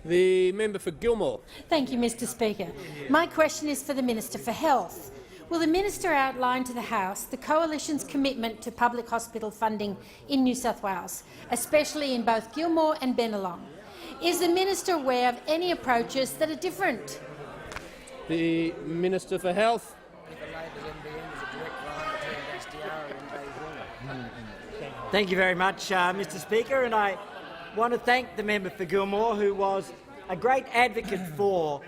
The member for Gilmore. Thank you, Mr Speaker. My question is for the Minister for Health. Will the minister outline to the House the Coalition's commitment to public hospital funding in New South Wales, especially in both Gilmore and Bennelong? Is the minister aware of any approaches that are different? The Minister for Health. Thank you very much, Mr Speaker, and I want to thank the member for Gilmore, who was a great advocate for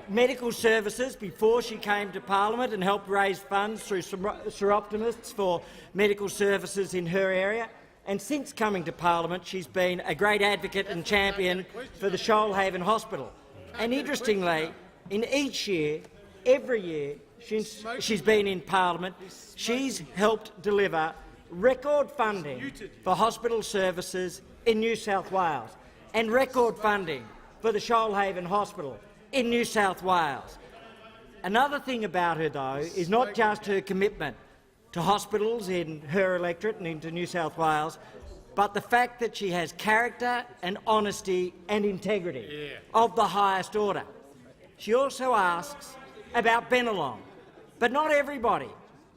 medical services before she came to parliament and helped raise funds through Optimists for medical services in her area. And since coming to parliament, she's been a great advocate and champion for the Shoalhaven Hospital. And interestingly, in each year, every year since she's been in parliament, she's helped deliver record funding for hospital services in New South Wales and record funding for the Shoalhaven Hospital in New South Wales. Another thing about her, though, is not just her commitment to hospitals in her electorate and into New South Wales, but the fact that she has character and honesty and integrity of the highest order. She also asks about Bennelong, but not everybody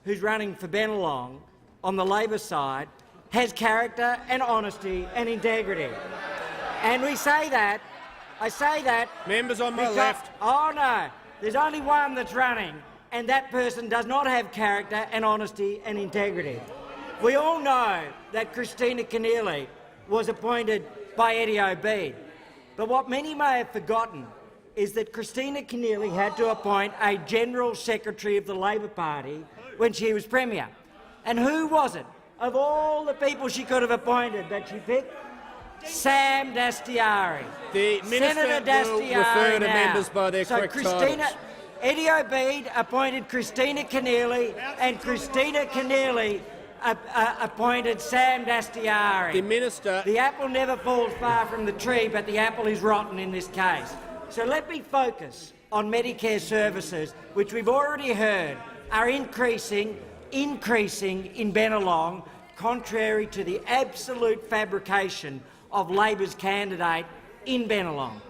who's running for Bennelong on the Labor side has character and honesty and integrity. And I say that— Members on my left. Oh no, there's only one that's running, and that person does not have character and honesty and integrity. We all know that Christina Keneally was appointed by Eddie Obeid, but what many may have forgotten is that Christina Keneally had to appoint a General Secretary of the Labor Party when she was Premier. And who was it, of all the people she could have appointed, that she picked? Sam Dastyari. The Minister will refer to members by their correct titles. Eddie Obeid appointed Christina Keneally, and Christina Keneally appointed Sam Dastyari. The Minister— The apple never falls far from the tree, but the apple is rotten in this case. So let me focus on Medicare services, which we've already heard are increasing in Bennelong, contrary to the absolute fabrication of Labor's candidate in Bennelong.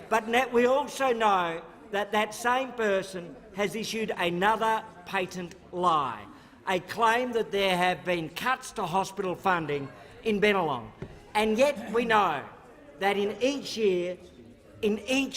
But we also know that that same person has issued another patent lie, a claim that there have been cuts to hospital funding in Bennelong. And yet we know that in each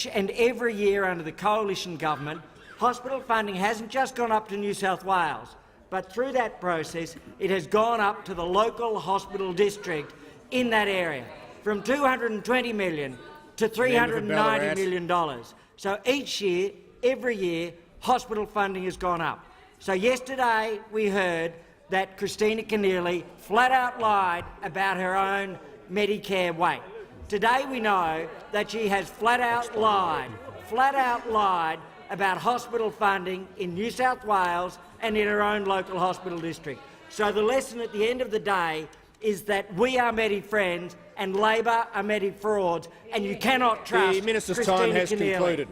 and every year under the Coalition government, hospital funding hasn't just gone up to New South Wales, but through that process it has gone up to the local hospital district in that area, from $220 million to $390 million. So each year, every year, hospital funding has gone up. So yesterday we heard that Christina Keneally flat-out lied about her own Medicare weight. Today we know that she has flat-out lied about hospital funding in New South Wales and in her own local hospital district. So the lesson at the end of the day is that we are Medi-friends and Labor are Medi-frauds, and you cannot trust The Minister's Christina time has Keneally. concluded.